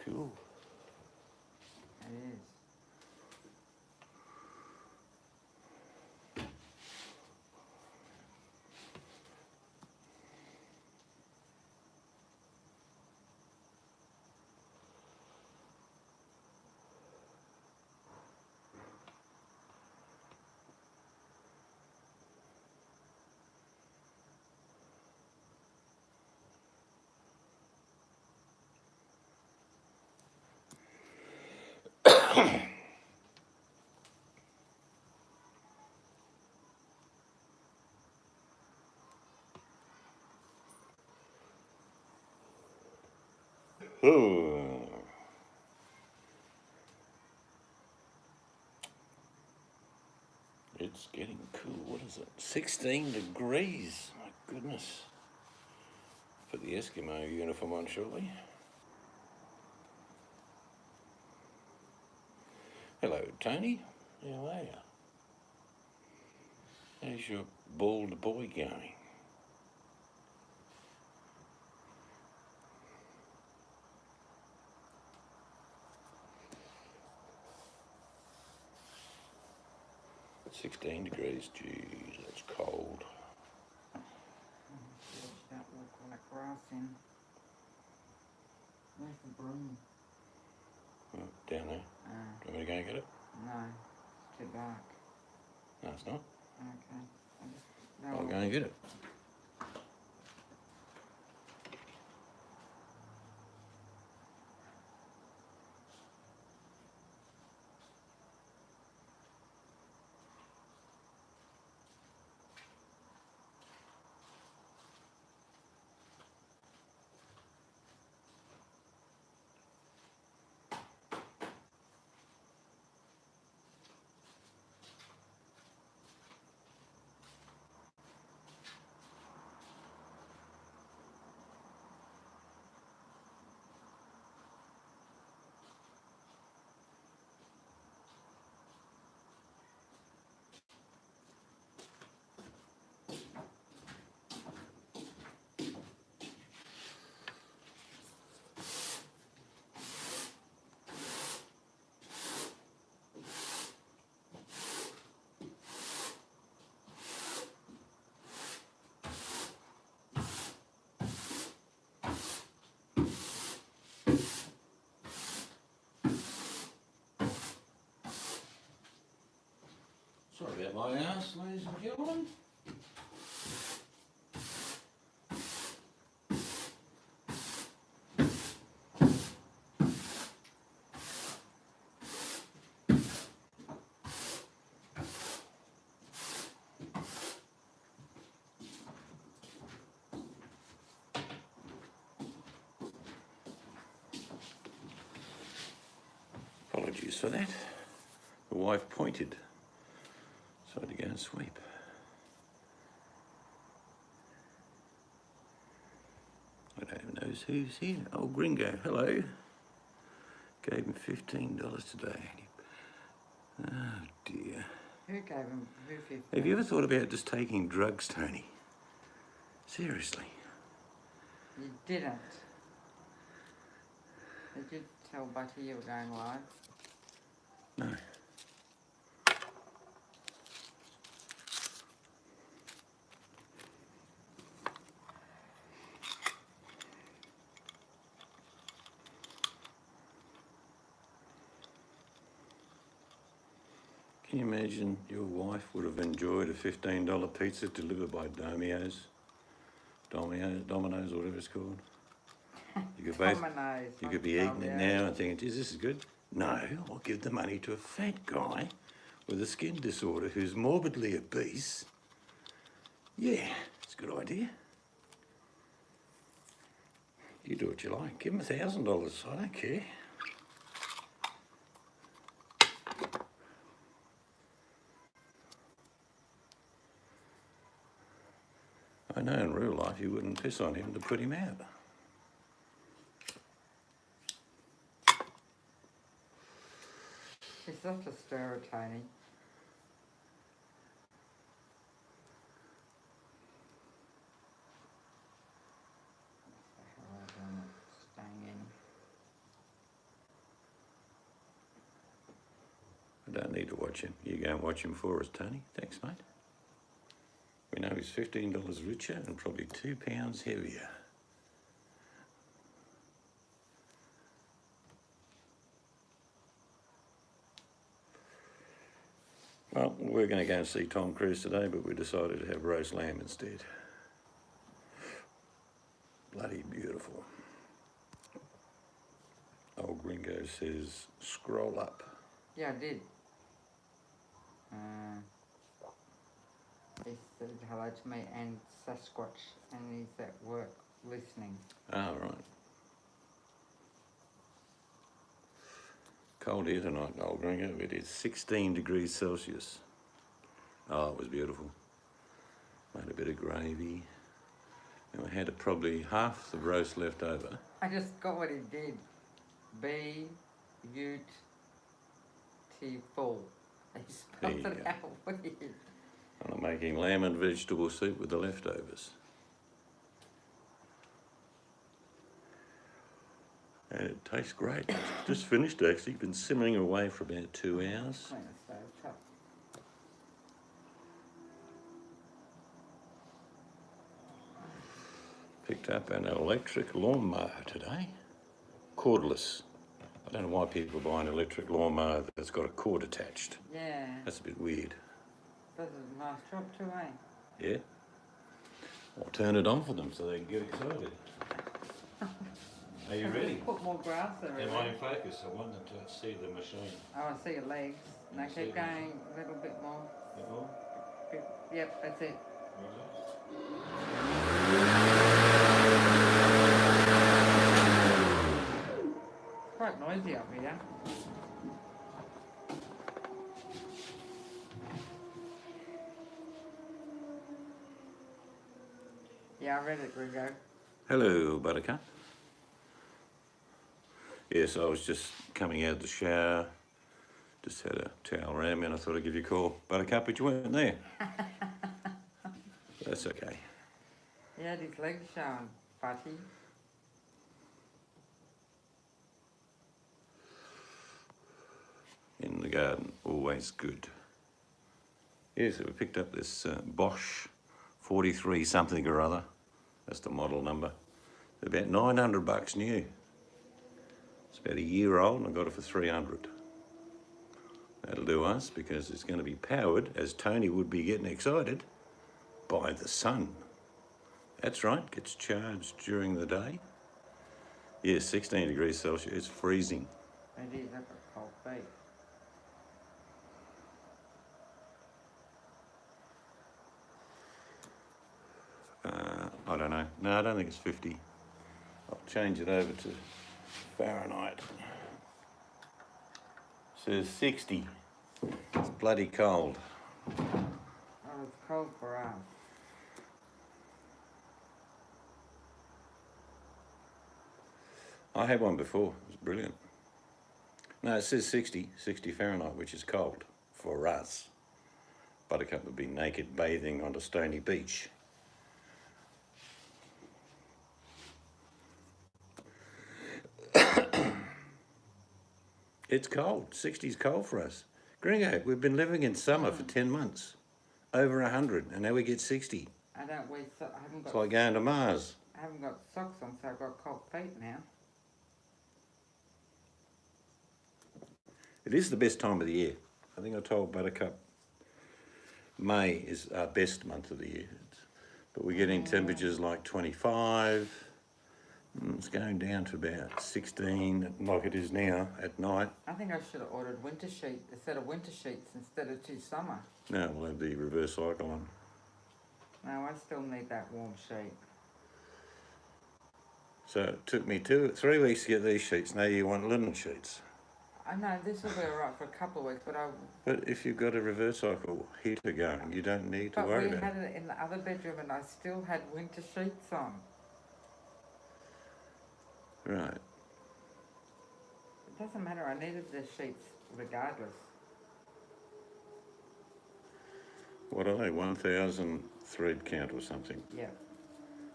Cool. It is. Oh. It's getting cool. What is it? 16 degrees. My goodness. Put the Eskimo uniform on shortly. Hello, Tony. How are you? How's your bald boy going? It's 16 degrees. Geez, that's cold. That look like grass in. Where's the broom? Oh, down there. Do you want me to go and get it? No, it's too dark. No, it's not. Okay. I'll go and get it. Sorry about my ass, ladies and gentlemen. Apologies for that. The wife pointed, so I had to go and sweep. I don't even know who's here. Oh, Gringo, hello. Gave him $15 today. Oh dear. Who gave him? Who 15? Have you ever thought about just taking drugs, Tony? Seriously. You didn't. Did you tell Buddy you were going live? No. Can you imagine your wife would have enjoyed a $15 pizza delivered by Domino's, or whatever it's called? You could both, Domino's. you could be eating it now and thinking, geez, this is good. No, I'll give the money to a fat guy with a skin disorder who's morbidly obese. Yeah, it's a good idea. You do what you like. Give him $1,000. I don't care. I know in real life you wouldn't piss on him to put him out. He's such a stirrer, Tony. Staying in. I don't need to watch him. You go and watch him for us, Tony. Thanks, mate. We know he's $15 richer and probably 2 pounds heavier. Well, we're going to go and see Tom Cruise today, but we decided to have roast lamb instead. Bloody beautiful. Old Gringo says, scroll up. Yeah, I did. He said hello to me and Sasquatch, and he's at work listening. Ah, right. Cold here tonight, Old Gringo. It is 16 degrees Celsius. Oh, it was beautiful. Made a bit of gravy. And we had probably half the roast left over. I just got what he did. Beautiful. He spelled it out weird. And I'm making lamb and vegetable soup with the leftovers. And it tastes great. It's just finished actually. Been simmering away for about 2 hours. Clean the stove top. Picked up an electric lawnmower today. Cordless. I don't know why people buy an electric lawnmower that's got a cord attached. Yeah. That's a bit weird. Does a nice job too, eh? Yeah. I'll turn it on for them so they can get excited. Are you ready? Put more grass there. Am I in focus? I want them to see the machine. Oh, I see your legs. Now See keep them? going a little bit more. Bit more? Yep, that's it. It's quite noisy up here. Yeah, I read it, Gringo. Hello, Buttercup. Yes, I was just coming out of the shower. Just had a towel around me and I thought I'd give you a call. Buttercup, but you weren't there. That's okay. He had his legs showing, Butty. In the garden, always good. Yes, we picked up this Bosch 43 something or other. That's the model number. About 900 bucks new. It's about a year old and I got it for 300. That'll do us because it's going to be powered, as Tony would be getting excited, by the sun. That's right, gets charged during the day. Yes, 16 degrees Celsius, it's freezing. It is, I've got cold feet. I don't know. No, I don't think it's 50. I'll change it over to Fahrenheit. Says 60. It's bloody cold. Oh, it's cold for us. I had one before. It was brilliant. No, it says 60 Fahrenheit, which is cold for us. Buttercup would be naked bathing on a stony beach. It's cold. 60's cold for us. Gringo, we've been living in summer for 10 months. Over 100, and now we get 60. I don't wear socks. I haven't It's got. like going to Mars. I haven't got socks on, so I've got cold feet now. It is the best time of the year. I think I told Buttercup May is our best month of the year. But we're getting temperatures like 25. It's going down to about 16, like it is now at night. I think I should have ordered winter sheets, a set of winter sheets instead of 2 summer. Now we'll have the reverse cycle on. No, I still need that warm sheet. So it took me 3 weeks to get these sheets. Now you want linen sheets. I know this will be alright for a couple of weeks, but But if you've got a reverse cycle heater going, you don't need to worry we about had it. it in the other bedroom and I still had winter sheets on. Right. It doesn't matter, I needed the sheets regardless. What are they? 1,000 thread count or something? Yeah.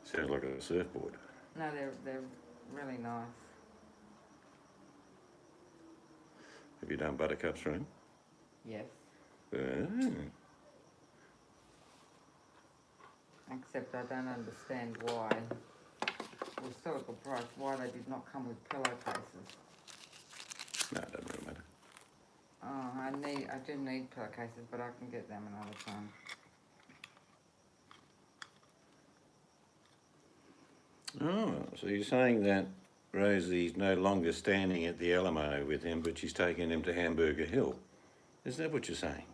Sounds like a surfboard. No, they're really nice. Have you done Buttercup's room? Yes. Oh. Except I don't understand why, well, still a good price, why they did not come with pillowcases. No, it doesn't really matter. Oh, I do need pillowcases, but I can get them another time. Oh, so you're saying that Rosie's no longer standing at the Alamo with him, but she's taking him to Hamburger Hill. Is that what you're saying?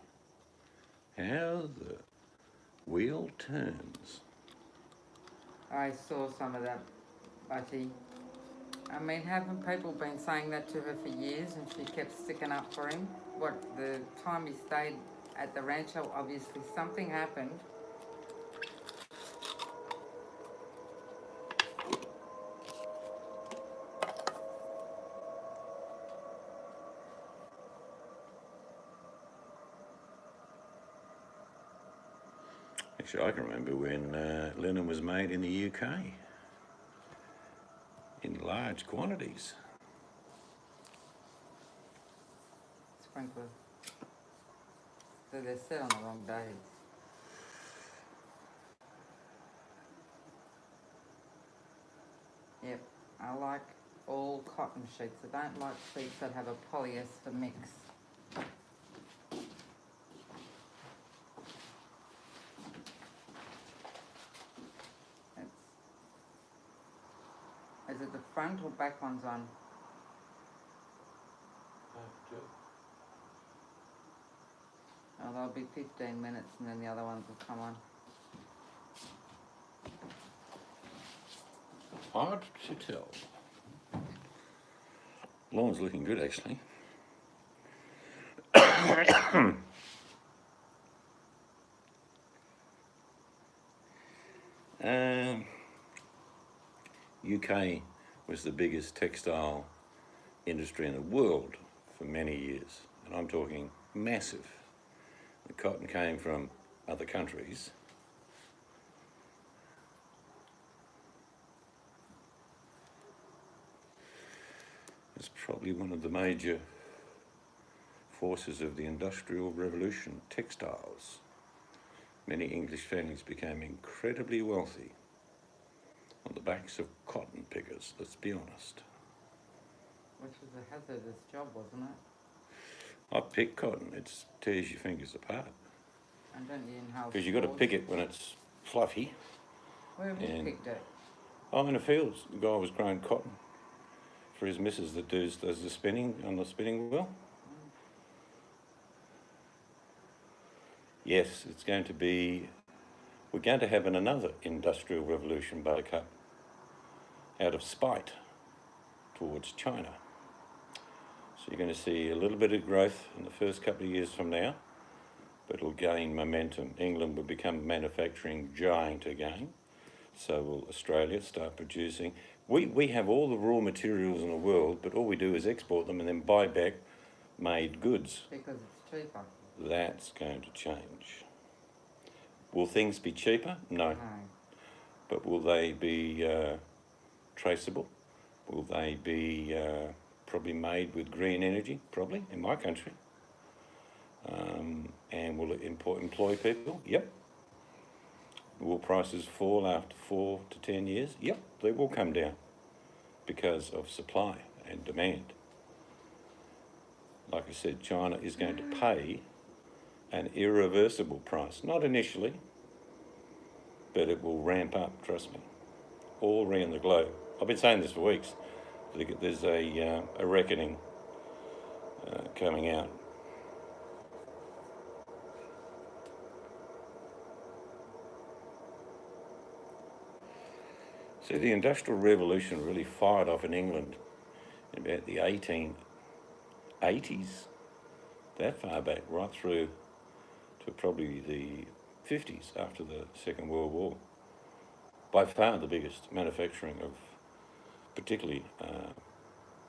How the wheel turns. I saw some of that, Budgie. I mean, haven't people been saying that to her for years and she kept sticking up for him? What, the time he stayed at the rancho, obviously something happened. Actually, I can remember when linen was made in the UK in large quantities. Sprinkler. So they're set on the wrong days. Yep, I like all cotton sheets. I don't like sheets that have a polyester mix. Is it the front or back ones on? Oh, there'll be 15 minutes and then the other ones will come on. Hard to tell. Lawn's looking good, actually. UK was the biggest textile industry in the world for many years, and I'm talking massive. The cotton came from other countries. It's probably one of the major forces of the Industrial Revolution, textiles. Many English families became incredibly wealthy on the backs of cotton pickers, let's be honest. Which was a hazardous job, wasn't it? I pick cotton, it tears your fingers apart. And don't you inhale Because you've got to pick it when it's fluffy. Where have you picked it? Oh, in the fields. The guy was growing cotton for his missus that does the spinning on the spinning wheel. Yes, it's going to be, we're going to have another industrial revolution, Buttercup, out of spite towards China. So you're going to see a little bit of growth in the first couple of years from now, but it'll gain momentum. England will become a manufacturing giant again. So will Australia start producing. We have all the raw materials in the world, but all we do is export them and then buy back made goods. Because it's cheaper. That's going to change. Will things be cheaper? No. No. But will they be traceable? Will they be probably made with green energy? Probably, in my country. And will it employ people? Yep. Will prices fall after 4 to 10 years? Yep, they will come down because of supply and demand. Like I said, China is going to pay an irreversible price. Not initially, but it will ramp up, trust me, all around the globe. I've been saying this for weeks. There's a reckoning coming out. So the Industrial Revolution really fired off in England in about the 1880s, that far back, right through to probably the 50s after the Second World War. By far the biggest manufacturing of particularly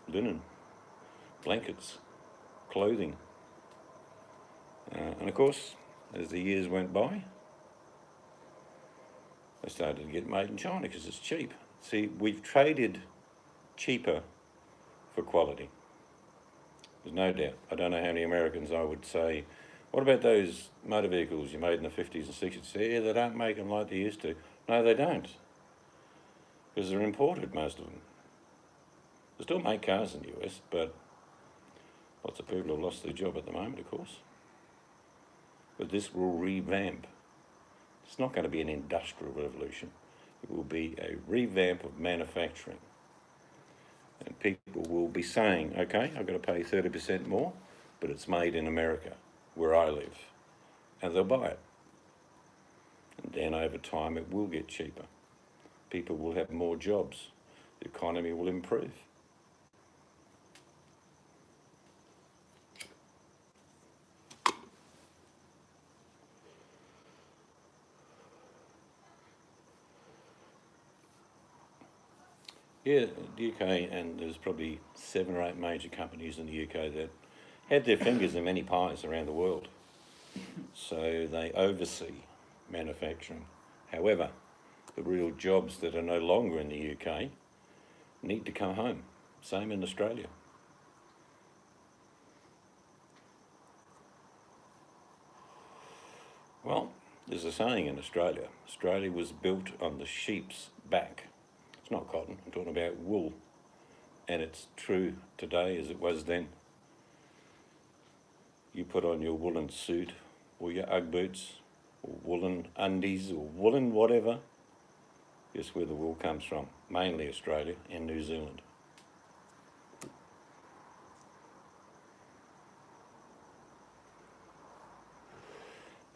linen, blankets, clothing. And of course, as the years went by, they started to get made in China because it's cheap. See, we've traded cheaper for quality. There's no doubt. I don't know how many Americans I would say, what about those motor vehicles you made in the 50s and 60s? Say, yeah, they don't make them like they used to. No, they don't. Because they're imported, most of them. They still make cars in the US, but lots of people have lost their job at the moment, of course. But this will revamp. It's not going to be an industrial revolution. It will be a revamp of manufacturing. And people will be saying, okay, I've got to pay 30% more, but it's made in America, where I live. And they'll buy it. And then over time it will get cheaper. People will have more jobs. The economy will improve. Yeah, the UK, and there's probably 7 or 8 major companies in the UK that have their fingers in many pies around the world. So they oversee manufacturing. However, the real jobs that are no longer in the UK need to come home. Same in Australia. Well, there's a saying in Australia. Australia was built on the sheep's back. It's not cotton, I'm talking about wool. And it's true today as it was then. You put on your woolen suit or your Ugg boots or woolen undies or woolen whatever. Guess where the wool comes from? Mainly Australia and New Zealand.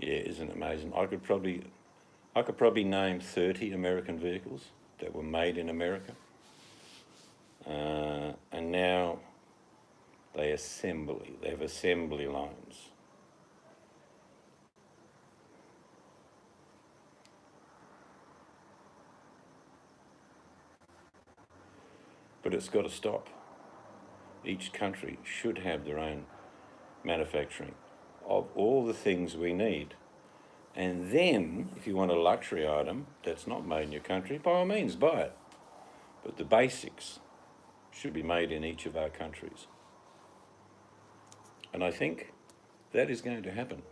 Yeah, isn't it amazing? I could probably name 30 American vehicles that were made in America. And now they have assembly lines. But it's got to stop. Each country should have their own manufacturing of all the things we need. And then, if you want a luxury item that's not made in your country, by all means, buy it. But the basics should be made in each of our countries. And I think that is going to happen.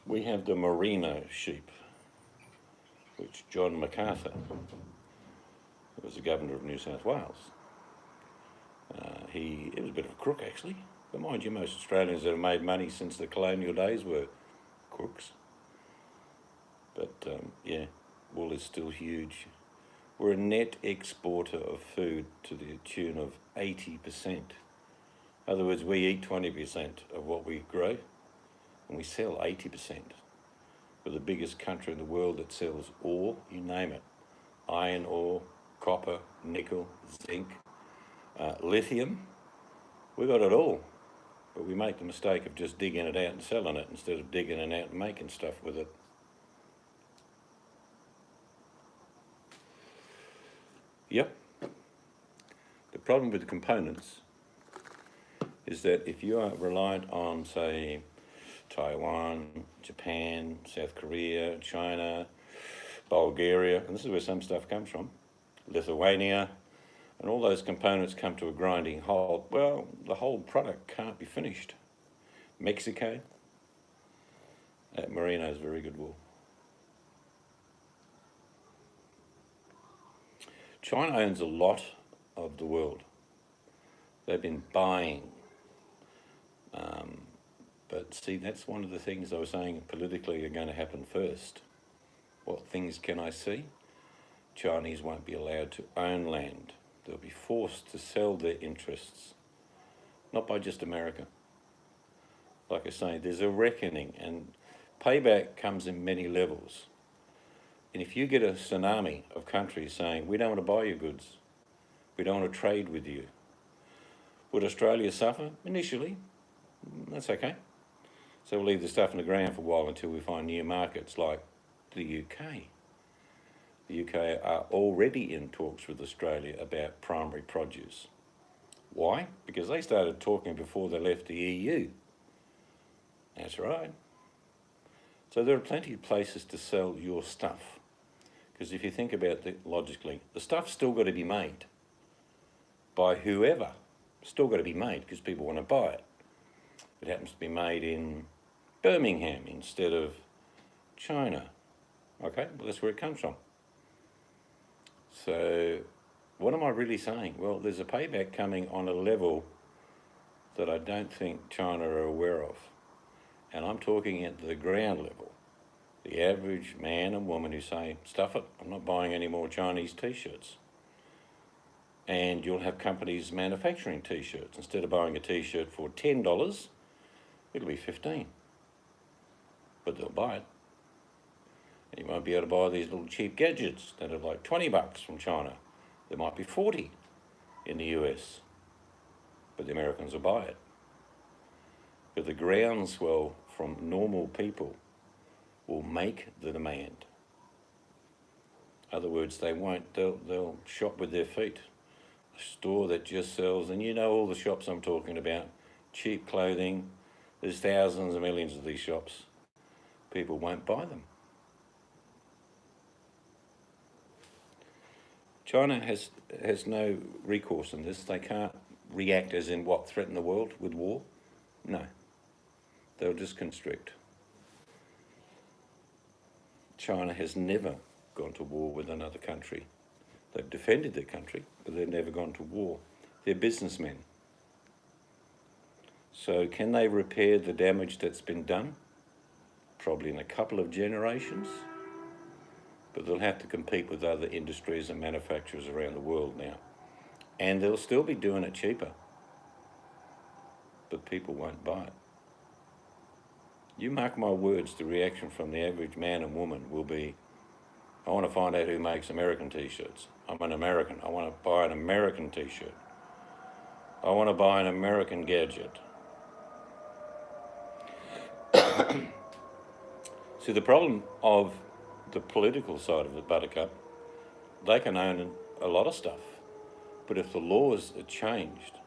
We have the merino sheep, which John MacArthur, who was the governor of New South Wales, he was a bit of a crook actually, but mind you, most Australians that have made money since the colonial days were crooks. But yeah, wool is still huge. We're a net exporter of food to the tune of 80%. In other words, we eat 20% of what we grow, and we sell 80%. We're the biggest country in the world that sells ore, you name it. Iron ore, copper, nickel, zinc, lithium. We got it all, but we make the mistake of just digging it out and selling it instead of digging it out and making stuff with it. Yep. The problem with the components is that if you are reliant on, say, Taiwan, Japan, South Korea, China, Bulgaria, and this is where some stuff comes from, Lithuania, and all those components come to a grinding halt, well, the whole product can't be finished. Mexico, that merino is very good wool. China owns a lot of the world. They've been buying. But see, that's one of the things I was saying politically are going to happen first. What things can I see? Chinese won't be allowed to own land. They'll be forced to sell their interests, not by just America. Like I say, there's a reckoning, and payback comes in many levels. And if you get a tsunami of countries saying, we don't want to buy your goods, we don't want to trade with you, would Australia suffer? Initially, that's okay. So we'll leave the stuff in the ground for a while until we find new markets like the UK. The UK are already in talks with Australia about primary produce. Why? Because they started talking before they left the EU. That's right. So there are plenty of places to sell your stuff, Because if you think about it logically, the stuff's still got to be made by whoever. Still got to be made because people want to buy it. It happens to be made in Birmingham instead of China. Okay, well, that's where it comes from. So what am I really saying? Well, there's a payback coming on a level that I don't think China are aware of. And I'm talking at the ground level. The average man and woman who say, stuff it, I'm not buying any more Chinese t-shirts. And you'll have companies manufacturing t-shirts. Instead of buying a t-shirt for $10, it'll be $15. But they'll buy it. And you won't be able to buy these little cheap gadgets that are like $20 from China. There might be 40 in the US. But the Americans will buy it. But the groundswell from normal people will make the demand. In other words, they'll shop with their feet. A store that just sells, and you know all the shops I'm talking about, cheap clothing, there's thousands and millions of these shops. People won't buy them. China has no recourse in this. They can't react as in what, threaten the world with war? No. They'll just constrict. China has never gone to war with another country. They've defended their country, but they've never gone to war. They're businessmen. So can they repair the damage that's been done? Probably in a couple of generations. But they'll have to compete with other industries and manufacturers around the world now. And they'll still be doing it cheaper. But people won't buy it. You mark my words, the reaction from the average man and woman will be, I want to find out who makes American t-shirts. I'm an American. I want to buy an American t-shirt. I want to buy an American gadget. See, the problem of the political side of it, Buttercup, they can own a lot of stuff. But if the laws are changed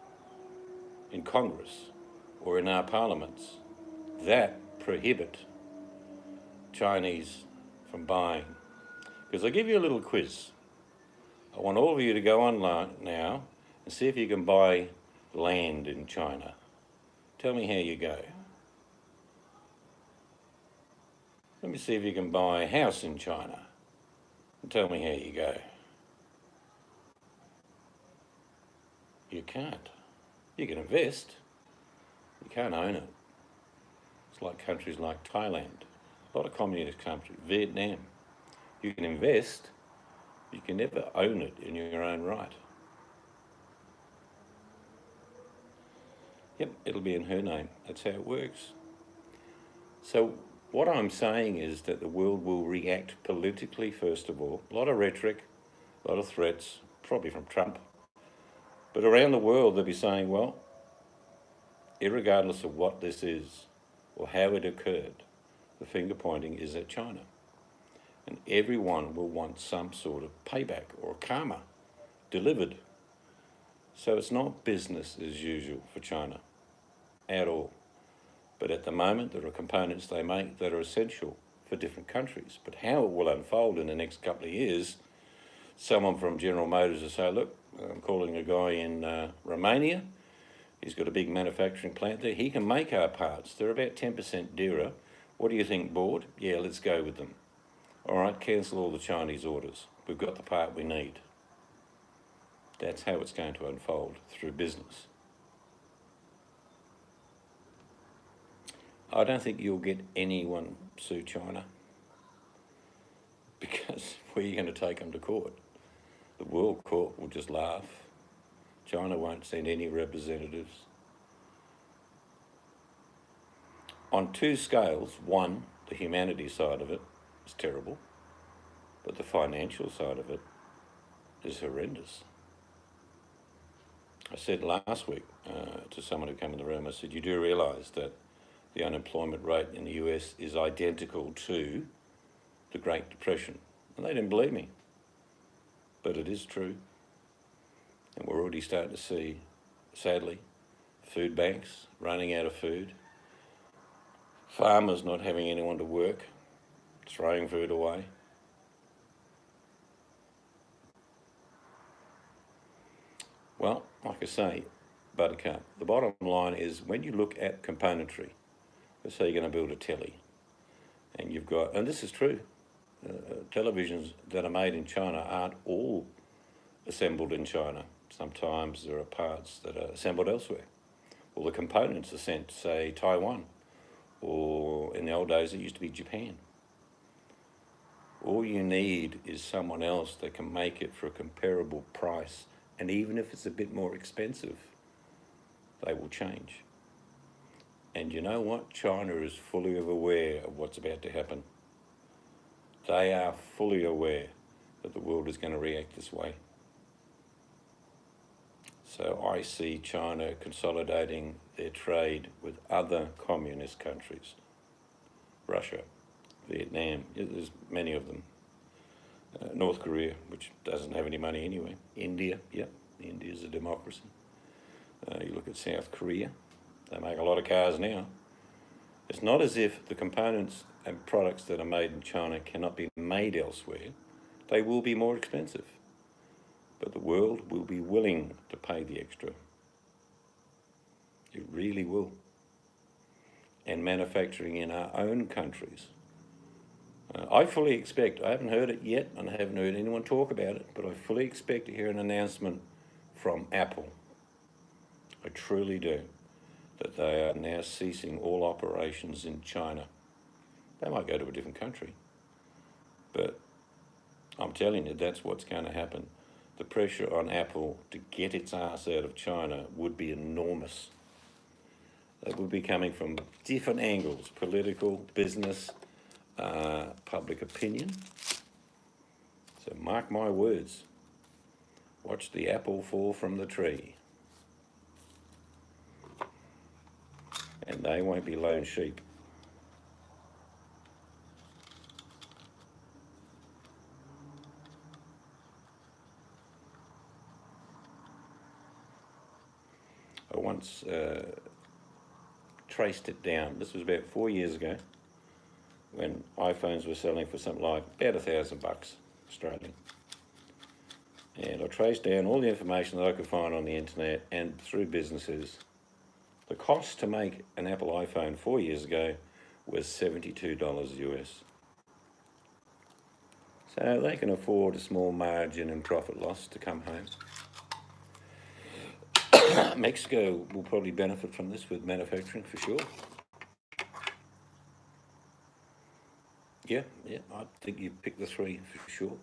in Congress or in our parliaments that prohibit Chinese from buying, because I'll give you a little quiz. I want all of you to go online now and see if you can buy land in China. Tell me how you go. Let me see if you can buy a house in China. And tell me how you go. You can't. You can invest. You can't own it. It's like countries like Thailand, a lot of communist countries, Vietnam. You can invest, you can never own it in your own right. Yep, it'll be in her name. That's how it works. So what I'm saying is that the world will react politically, first of all. A lot of rhetoric, a lot of threats, probably from Trump. But around the world, they'll be saying, well, irregardless of what this is or how it occurred, the finger pointing is at China. And everyone will want some sort of payback or karma delivered. So it's not business as usual for China at all. But at the moment, there are components they make that are essential for different countries. But how it will unfold in the next couple of years, someone from General Motors will say, look, I'm calling a guy in Romania. He's got a big manufacturing plant there. He can make our parts. They're about 10% dearer. What do you think, board? Yeah, let's go with them. All right, cancel all the Chinese orders. We've got the part we need. That's how it's going to unfold through business. I don't think you'll get anyone sue China, because where are you going to take them to court? The World Court will just laugh. China won't send any representatives. On two scales, one, the humanity side of it is terrible, but the financial side of it is horrendous. I said last week to someone who came in the room, I said, you do realise that the unemployment rate in the US is identical to the Great Depression? And they didn't believe me, but it is true. And we're already starting to see, sadly, food banks running out of food, farmers not having anyone to work, throwing food away. Well, like I say, Buttercup, the bottom line is when you look at componentry, let's say you're going to build a telly, and you've got, and this is true, televisions that are made in China aren't all assembled in China. Sometimes there are parts that are assembled elsewhere. Well, the components are sent, say, Taiwan, or in the old days it used to be Japan. All you need is someone else that can make it for a comparable price, and even if it's a bit more expensive, they will change. And you know what? China is fully aware of what's about to happen. They are fully aware that the world is going to react this way. So I see China consolidating their trade with other communist countries. Russia, Vietnam, there's many of them. North Korea, which doesn't have any money anyway. India, India's a democracy. You look at South Korea, they make a lot of cars now. It's not as if the components and products that are made in China cannot be made elsewhere. They will be more expensive, but the world will be willing to pay the extra. It really will. And manufacturing in our own countries. I fully expect, I haven't heard it yet, and I haven't heard anyone talk about it, but I fully expect to hear an announcement from Apple. I truly do. That they are now ceasing all operations in China. They might go to a different country, but I'm telling you, that's what's going to happen. The pressure on Apple to get its ass out of China would be enormous. It would be coming from different angles, political, business, public opinion. So mark my words, watch the apple fall from the tree. And they won't be lone sheep. I once traced it down. This was about 4 years ago when iPhones were selling for something like about $1,000 Australian. And I traced down all the information that I could find on the internet and through businesses. The cost to make an Apple iPhone 4 years ago was $72 US. So they can afford a small margin and profit loss to come home. Mexico will probably benefit from this with manufacturing for sure. Yeah, I think you picked the three for sure.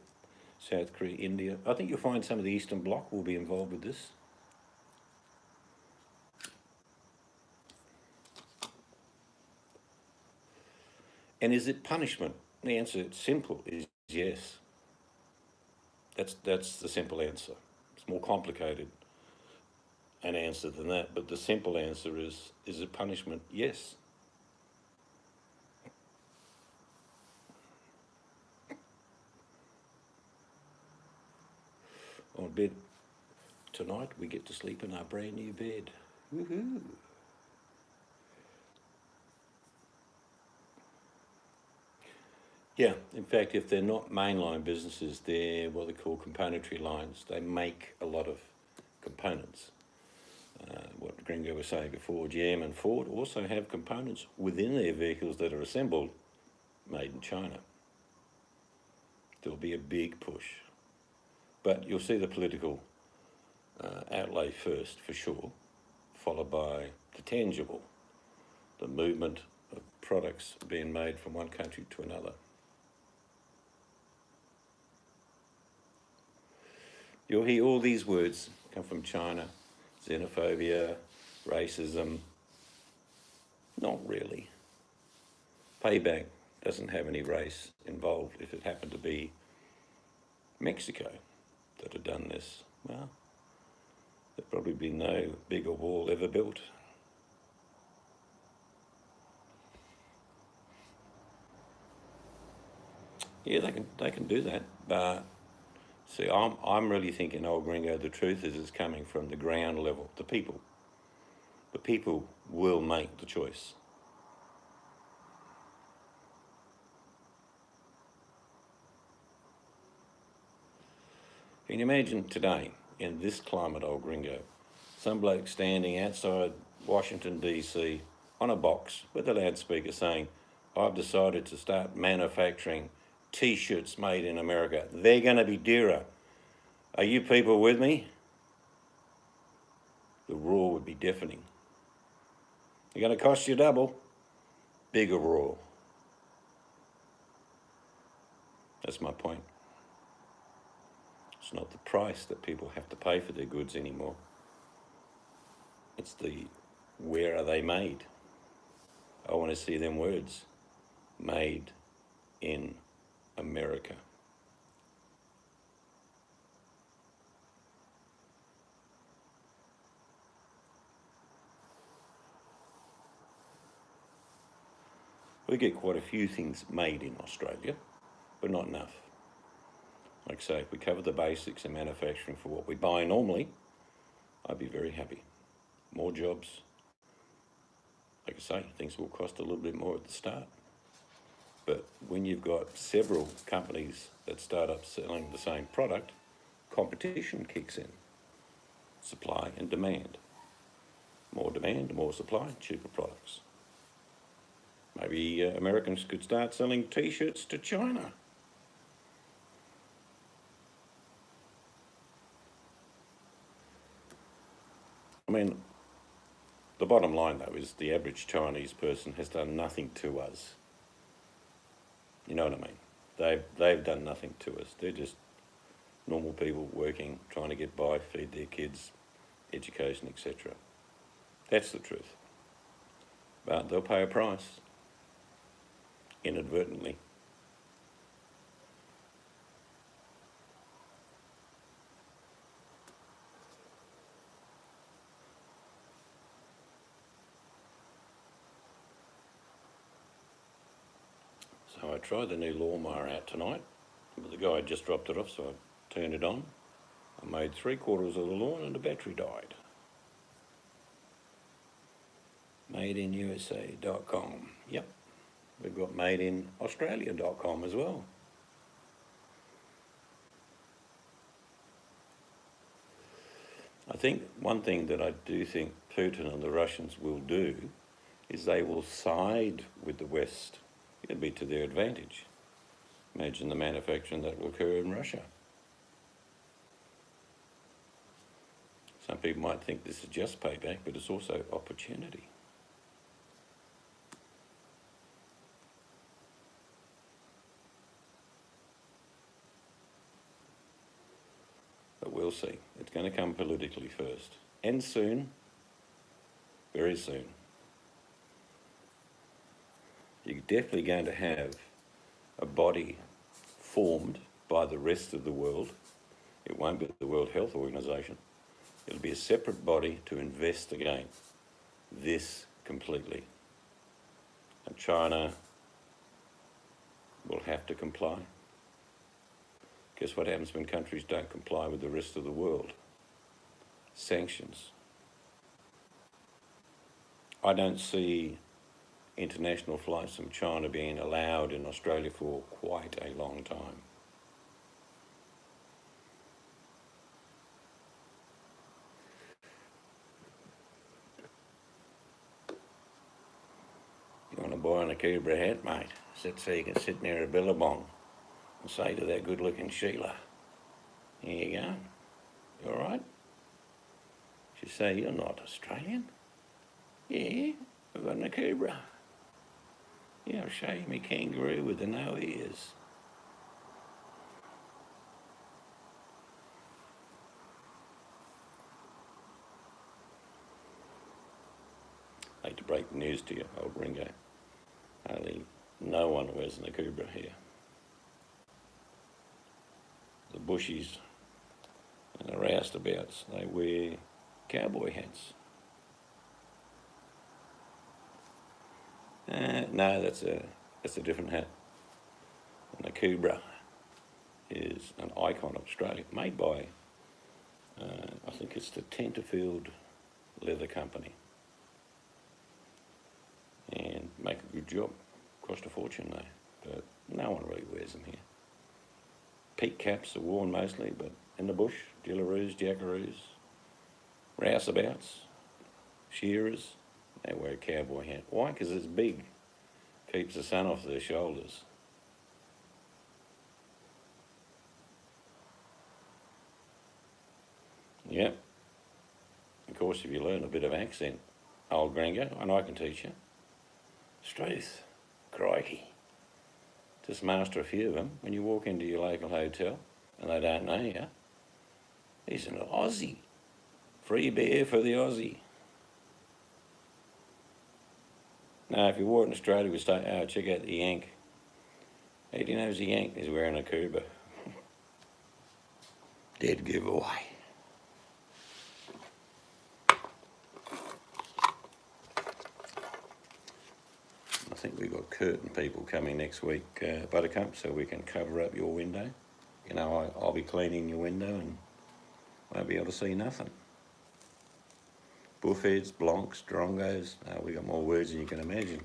South Korea, India. I think you'll find some of the Eastern Bloc will be involved with this. And is it punishment? The answer, it's simple, is yes. That's the simple answer. It's more complicated an answer than that, but the simple answer is it punishment? Yes. On bed tonight, we get to sleep in our brand new bed. Woohoo! Yeah, in fact, if they're not mainline businesses, they're what they call componentry lines. They make a lot of components. What Gringo was saying before, GM and Ford also have components within their vehicles that are assembled, made in China. There'll be a big push. But you'll see the political outlay first, for sure, followed by the tangible, the movement of products being made from one country to another. You'll hear all these words come from China: xenophobia, racism. Not really. Payback doesn't have any race involved. If it happened to be Mexico that had done this, well, there'd probably be no bigger wall ever built. Yeah, they can do that, but see, I'm really thinking, old Gringo, the truth is it's coming from the ground level, the people. The people will make the choice. Can you imagine today, in this climate, old gringo. Some bloke standing outside Washington DC on a box with a loudspeaker saying, I've decided to start manufacturing t-shirts made in America. They're going to be dearer. Are you people with me? The roar would be deafening. They're going to cost you double. Bigger roar. That's my point. It's not the price that people have to pay for their goods anymore. It's the where are they made? I want to see them words. Made in America. We get quite a few things made in Australia, but not enough. Like I say, if we cover the basics in manufacturing for what we buy normally, I'd be very happy. More jobs. Like I say, things will cost a little bit more at the start. But when you've got several companies that start up selling the same product, competition kicks in. Supply and demand. More demand, more supply, cheaper products. Maybe Americans could start selling t-shirts to China. I mean, the bottom line though is the average Chinese person has done nothing to us. You know what I mean? They've done nothing to us. They're just normal people working, trying to get by, feed their kids, education, etc. That's the truth. But they'll pay a price, inadvertently. So I tried the new lawnmower out tonight, but the guy just dropped it off, so I turned it on. I made 3/4 of the lawn and the battery died. MadeInUSA.com. Yep, we've got MadeInAustralia.com as well. I think one thing that I do think Putin and the Russians will do is they will side with the West. It'll be to their advantage. Imagine the manufacturing that will occur in Russia. Some people might think this is just payback, but it's also opportunity. But we'll see. It's going to come politically first. And soon, very soon. You're definitely going to have a body formed by the rest of the world. It won't be the World Health Organization. It'll be a separate body to investigate this completely. And China will have to comply. Guess what happens when countries don't comply with the rest of the world? Sanctions. I don't see international flights from China being allowed in Australia for quite a long time. You want to buy an Akubra hat, mate? So you can sit near a billabong and say to that good-looking Sheila, here you go, you all right? She'd say, you're not Australian? Yeah, I've got an Akubra. Yeah, I'll show you my kangaroo with the no ears. I hate to break the news to you, old Ringo. Only no one wears an Akubra here. The bushies and the roustabouts, they wear cowboy hats. No, that's a different hat. An Akubra is an icon of Australia, made by, I think it's the Tenterfield Leather Company. And make a good job. Cost a fortune though, but no one really wears them here. Peak caps are worn mostly, but in the bush, jillaroos, jackaroos, rouseabouts, shearers. They wear a cowboy hat. Why? Because it's big. Keeps the sun off their shoulders. Yep. Of course, if you learn a bit of accent, old gringo, and I can teach you. Struth, crikey. Just master a few of them. When you walk into your local hotel and they don't know you, he's an Aussie. Free beer for the Aussie. Now, if you walk in Australia, we say, oh, check out the Yank. How do you know he's a Yank? He's wearing a Cuba. Dead giveaway. I think we've got curtain people coming next week, Buttercup, so we can cover up your window. You know, I'll be cleaning your window and won't be able to see nothing. Bullheads, blonks, drongos. We got more words than you can imagine.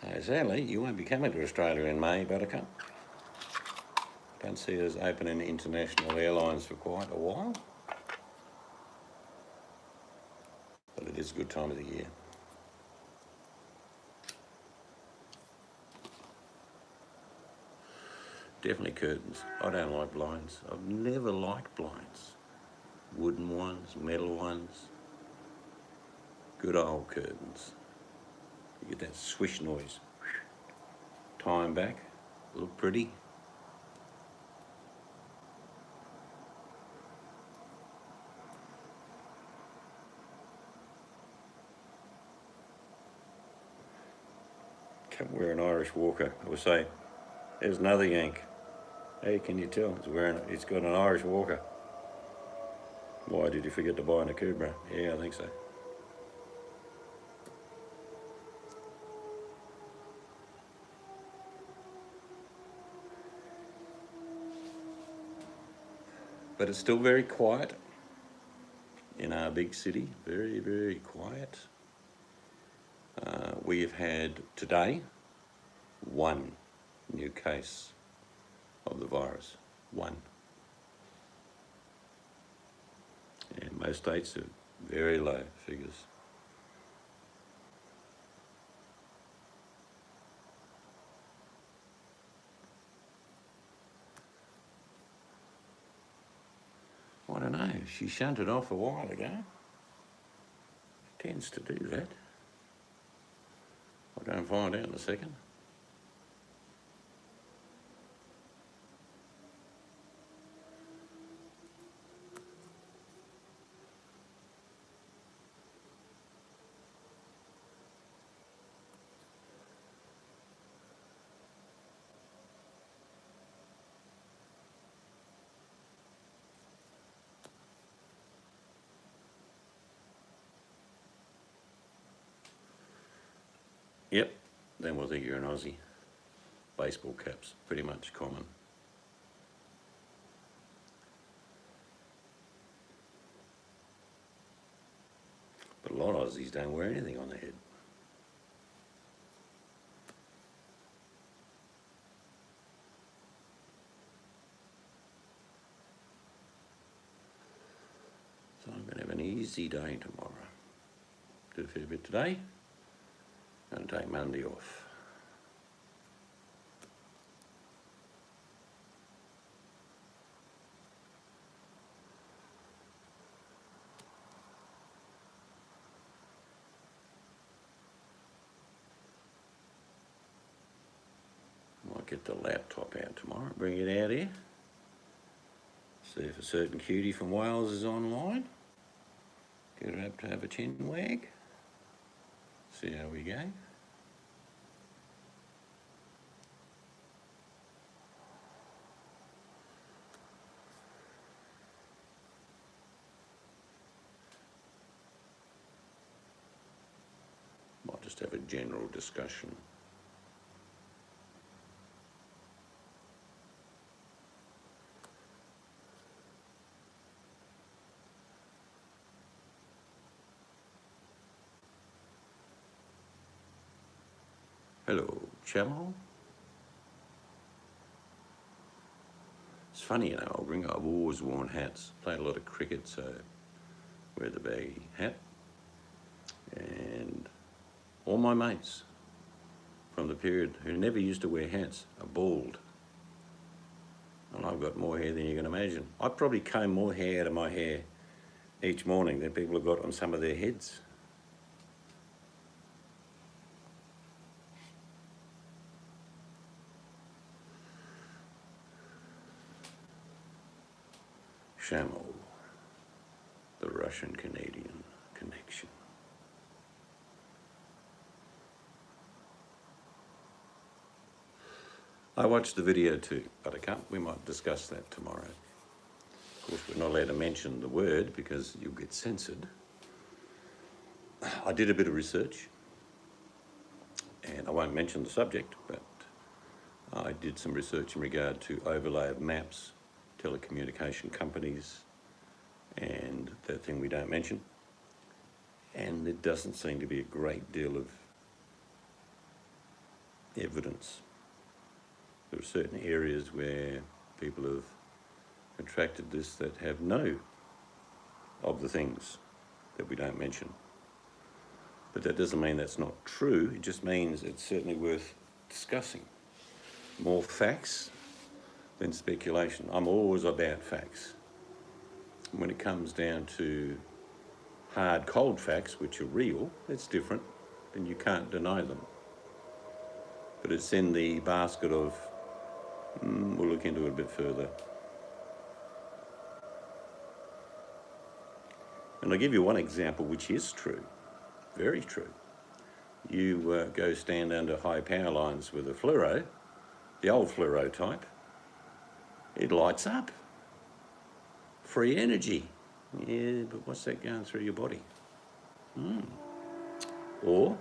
So sadly, you won't be coming to Australia in May, Buttercup. Don't see us opening international airlines for quite a while. But it is a good time of the year. Definitely curtains. I don't like blinds. I've never liked blinds. Wooden ones, metal ones. Good old curtains. You get that swish noise. Tie them back, look pretty. Can't wear an Irish Walker. I would say, there's another Yank. Hey, can you tell? He's got an Irish Walker. Why, did you forget to buy a Cuba? Yeah, I think so. But it's still very quiet in our big city. Very, very quiet. We have had today 1 new case of the virus. 1. And most states are very low figures. I don't know, she shunted off a while ago. Tends to do that. I'll go and find out in a second. Yep, then we'll think you're an Aussie. Baseball caps, pretty much common. But a lot of Aussies don't wear anything on their head. So I'm going to have an easy day tomorrow. Do a fair bit today, and take Monday off. Might get the laptop out tomorrow, bring it out here. See if a certain cutie from Wales is online. Get her up to have a chin wag. See how we go. Might just have a general discussion Hello, Chamo. It's funny, you know, I've always worn hats. Played a lot of cricket, so wear the baggy hat. And all my mates from the period who never used to wear hats are bald. And I've got more hair than you can imagine. I probably comb more hair out of my hair each morning than people have got on some of their heads. Shamo, the Russian-Canadian connection. I watched the video too, Buttercup. We might discuss that tomorrow. Of course, we're not allowed to mention the word because you'll get censored. I did a bit of research, and I won't mention the subject, but I did some research in regard to overlay of maps, telecommunication companies, and that thing we don't mention. And there doesn't seem to be a great deal of evidence. There are certain areas where people have contracted this that have no of the things that we don't mention. But that doesn't mean that's not true, it just means it's certainly worth discussing. More facts than speculation. I'm always about facts. When it comes down to hard, cold facts, which are real, it's different, and you can't deny them. But it's in the basket of, we'll look into it a bit further. And I'll give you one example which is true, very true. You go stand under high power lines with a fluoro, the old fluoro type, it lights up. Free energy. Yeah, but what's that going through your body? Or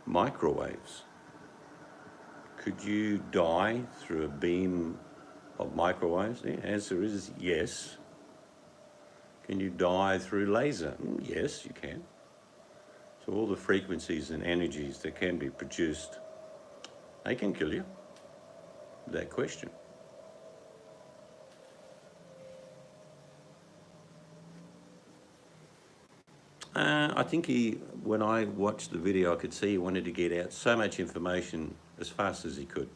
microwaves. Could you die through a beam of microwaves? The answer is yes. Can you die through laser? Yes, you can. So all the frequencies and energies that can be produced, they can kill you. That question. I think when I watched the video, I could see he wanted to get out so much information as fast as he could.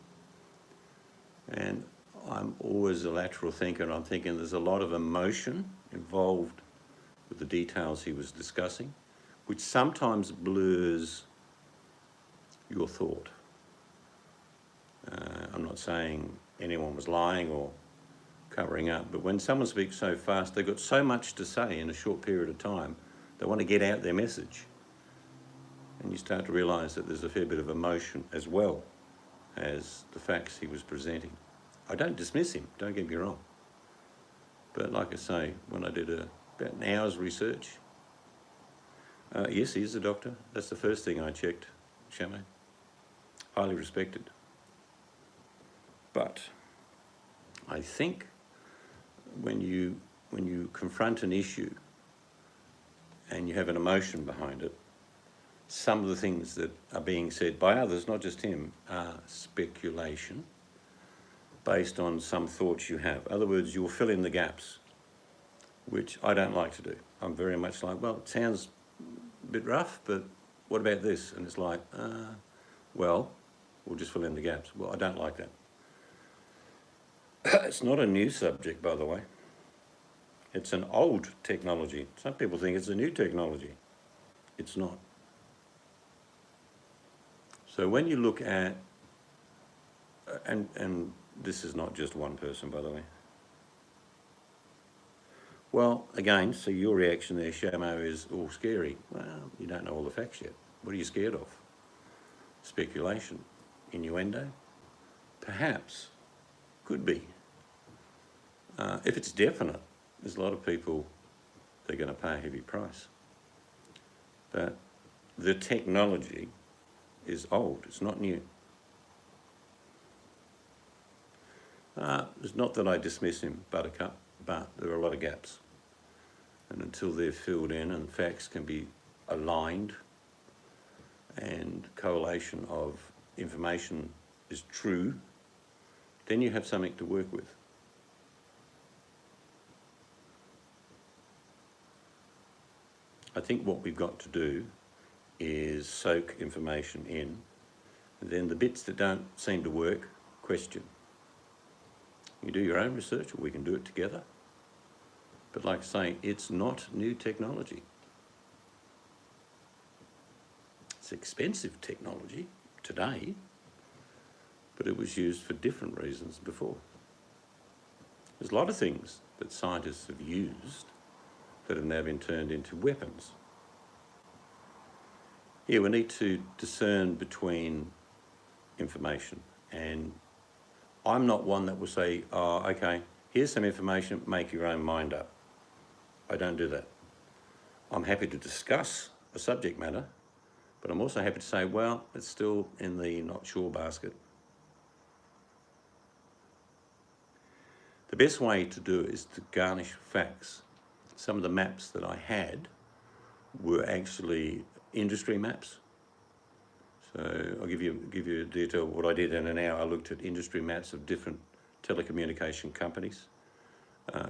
And I'm always a lateral thinker, and I'm thinking there's a lot of emotion involved with the details he was discussing, which sometimes blurs your thought. I'm not saying anyone was lying or covering up, but when someone speaks so fast, they've got so much to say in a short period of time, they want to get out their message. And you start to realise that there's a fair bit of emotion as well as the facts he was presenting. I don't dismiss him, don't get me wrong. But like I say, when I did about an hour's research, yes, he is a doctor. That's the first thing I checked, Shamo. Highly respected. But I think when you confront an issue and you have an emotion behind it, some of the things that are being said by others, not just him, are speculation based on some thoughts you have. In other words, you'll fill in the gaps, which I don't like to do. I'm very much like, well, it sounds a bit rough, but what about this? And it's like, well, we'll just fill in the gaps. Well, I don't like that. It's not a new subject, by the way. It's an old technology. Some people think it's a new technology. It's not. So when you look at, and this is not just one person, by the way. Well, again, so your reaction there, Shamo, is all scary. Well, you don't know all the facts yet. What are you scared of? Speculation, innuendo? Perhaps, could be. If it's definite, there's a lot of people that are going to pay a heavy price. But the technology is old, it's not new. It's not that I dismiss him, Buttercup, but there are a lot of gaps. And until they're filled in and facts can be aligned and correlation of information is true, then you have something to work with. I think what we've got to do is soak information in, and then the bits that don't seem to work, question. You do your own research, or we can do it together. But like I say, it's not new technology. It's expensive technology today, but it was used for different reasons before. There's a lot of things that scientists have used that have now been turned into weapons. Yeah, we need to discern between information, and I'm not one that will say, oh, okay, here's some information, make your own mind up. I don't do that. I'm happy to discuss a subject matter, but I'm also happy to say, well, it's still in the not sure basket. The best way to do it is to garnish facts. Some of the maps that I had were actually industry maps. So I'll give you a detail of what I did in an hour. I looked at industry maps of different telecommunication companies,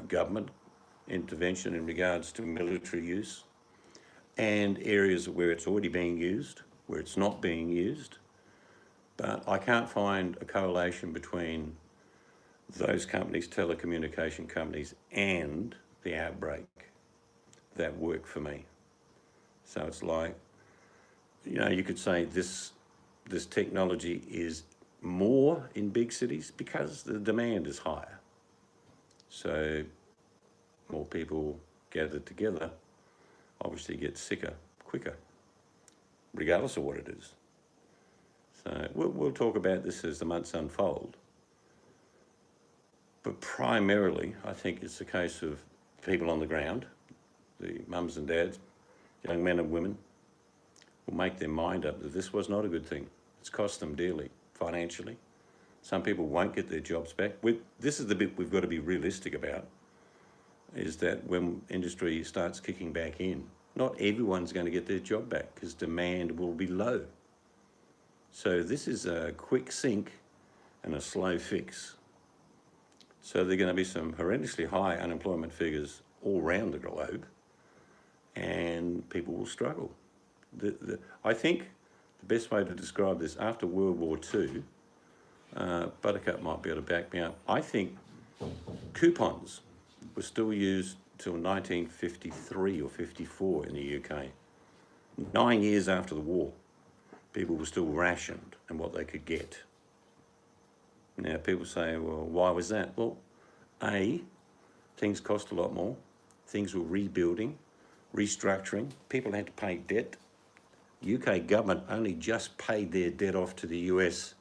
government intervention in regards to military use, and areas where it's already being used, where it's not being used. But I can't find a correlation between those companies, telecommunication companies, and the outbreak that work for me. So it's like, you know, you could say this technology is more in big cities because the demand is higher. So more people gathered together obviously get sicker quicker, regardless of what it is. So we'll talk about this as the months unfold. But primarily, I think it's a case of people on the ground, the mums and dads, young men and women, will make their mind up that this was not a good thing. It's cost them dearly, financially. Some people won't get their jobs back. This is the bit we've got to be realistic about, is that when industry starts kicking back in, not everyone's going to get their job back because demand will be low. So this is a quick sink and a slow fix. So there are going to be some horrendously high unemployment figures all around the globe, and people will struggle. I think the best way to describe this, after World War II, Buttercup might be able to back me up, I think coupons were still used till 1953 or 54 in the UK. 9 years after the war, people were still rationed and what they could get. Now people say, well, why was that? Well, A, things cost a lot more. Things were rebuilding, restructuring. People had to pay debt. UK government only just paid their debt off to the US,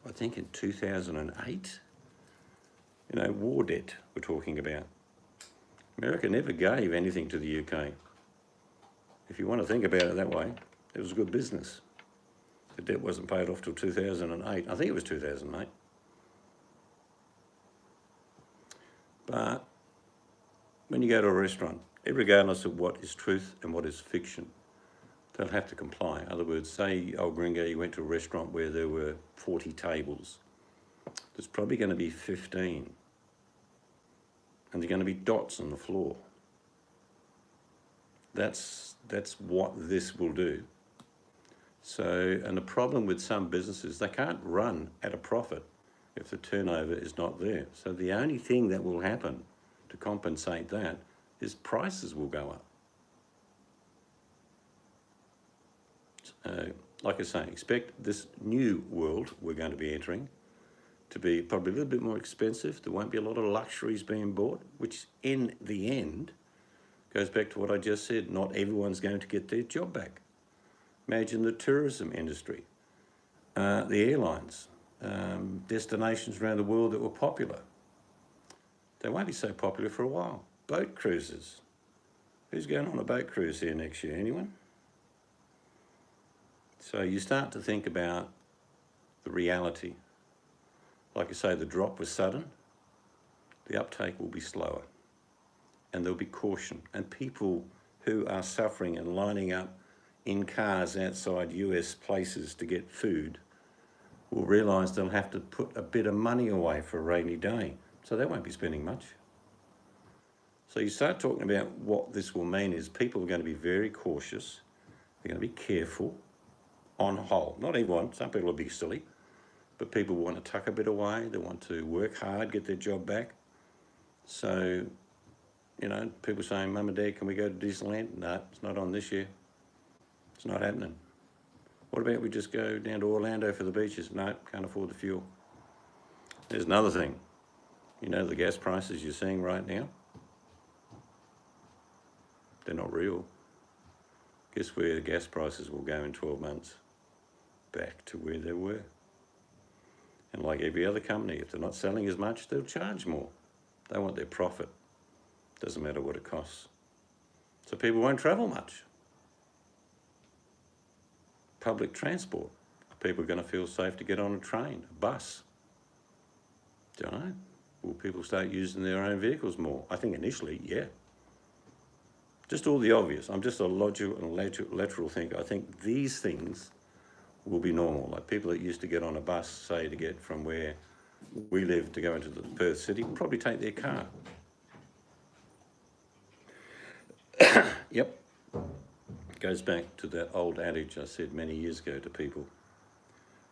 I think in 2008. You know, war debt we're talking about. America never gave anything to the UK. If you want to think about it that way, it was a good business. The debt wasn't paid off till 2008. I think it was 2008. But when you go to a restaurant, regardless of what is truth and what is fiction, they'll have to comply. In other words, say, old gringo, you went to a restaurant where there were 40 tables. There's probably going to be 15. And there are going to be dots on the floor. That's what this will do. So, and the problem with some businesses, they can't run at a profit if the turnover is not there. So the only thing that will happen to compensate that is prices will go up. Like I say, expect this new world we're going to be entering to be probably a little bit more expensive. There won't be a lot of luxuries being bought, which in the end goes back to what I just said. Not everyone's going to get their job back. Imagine the tourism industry, the airlines, destinations around the world that were popular. They won't be so popular for a while. Boat cruises. Who's going on a boat cruise here next year? Anyone? So you start to think about the reality. Like I say, the drop was sudden. The uptake will be slower. And there'll be caution. And people who are suffering and lining up in cars outside US places to get food will realise they'll have to put a bit of money away for a rainy day. So they won't be spending much. So you start talking about what this will mean is people are going to be very cautious. They're going to be careful on whole. Not everyone, some people will be silly, but people want to tuck a bit away. They want to work hard, get their job back. So, you know, people saying, Mum and Dad, can we go to Disneyland? No, it's not on this year. It's not happening. What about we just go down to Orlando for the beaches? No, can't afford the fuel. There's another thing. You know the gas prices you're seeing right now? They're not real. Guess where the gas prices will go in 12 months? Back to where they were. And like every other company, if they're not selling as much, they'll charge more. They want their profit. Doesn't matter what it costs. So people won't travel much. Public transport. People are going to feel safe to get on a train, a bus. Don't know. Will people start using their own vehicles more? I think initially, yeah. Just all the obvious. I'm just a logical and lateral thinker. I think these things will be normal. Like people that used to get on a bus, say, to get from where we live to go into the Perth city, will probably take their car. Yep. Goes back to that old adage I said many years ago to people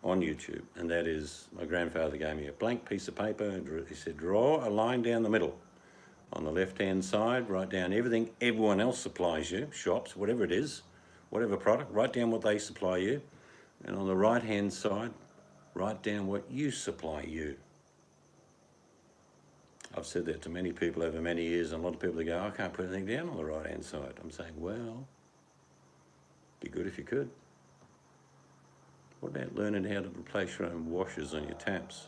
on YouTube, and that is, my grandfather gave me a blank piece of paper and he said, draw a line down the middle. On the left-hand side, write down everything everyone else supplies you, shops, whatever it is, whatever product, write down what they supply you. And on the right-hand side, write down what you supply you. I've said that to many people over many years, and a lot of people that go, I can't put anything down on the right-hand side. I'm saying, well, be good if you could. What about learning how to replace your own washers on your taps?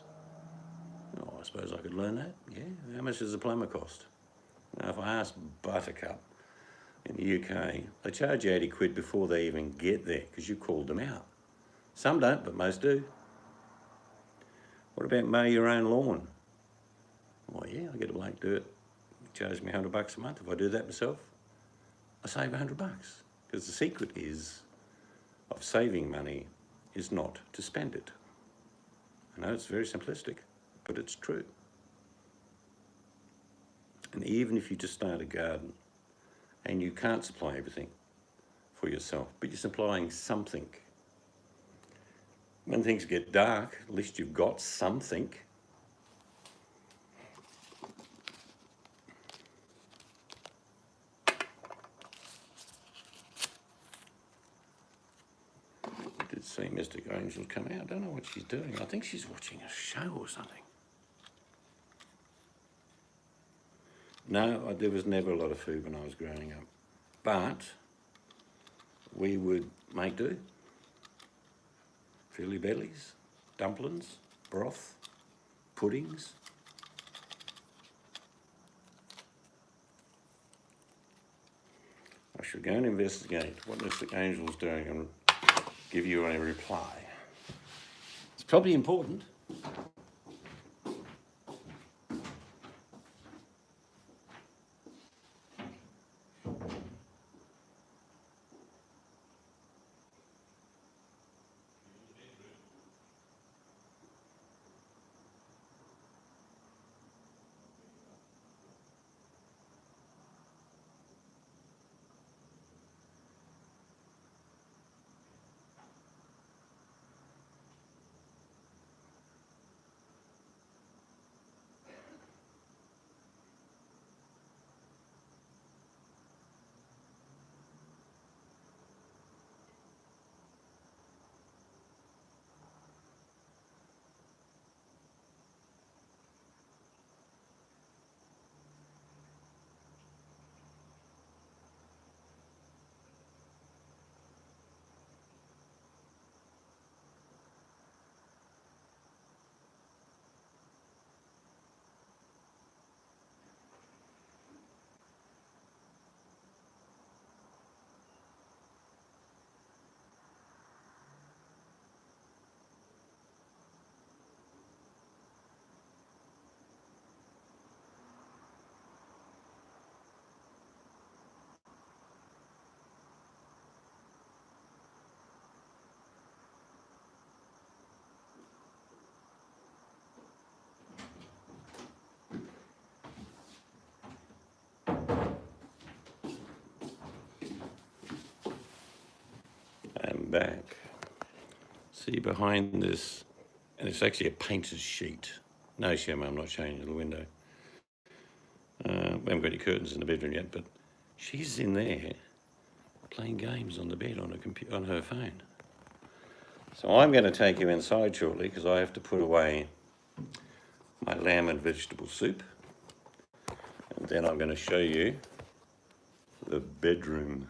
Oh, I suppose I could learn that. Yeah, how much does a plumber cost? Now, if I ask Buttercup in the UK, they charge you 80 quid before they even get there because you called them out. Some don't, but most do. What about mow your own lawn? Well, yeah, I get a bloke do it. He charges me $100 a month. If I do that myself, I save $100 because the secret is of saving money is not to spend it. I know it's very simplistic, but it's true. And even if you just start a garden and you can't supply everything for yourself, but you're supplying something, when things get dark, at least you've got something. I did see Mystic Angel come out. I don't know what she's doing. I think she's watching a show or something. No, there was never a lot of food when I was growing up, but we would make do. Filly bellies, dumplings, broth, puddings. I should go and investigate what Mystic Angel's doing and give you a reply. It's probably important. back, see behind this, and it's actually a painter's sheet. No, Shema, I'm not showing you the window. We haven't got any curtains in the bedroom yet, but she's in there playing games on the bed on her phone. So I'm going to take you inside shortly because I have to put away my lamb and vegetable soup. And then I'm going to show you the bedroom.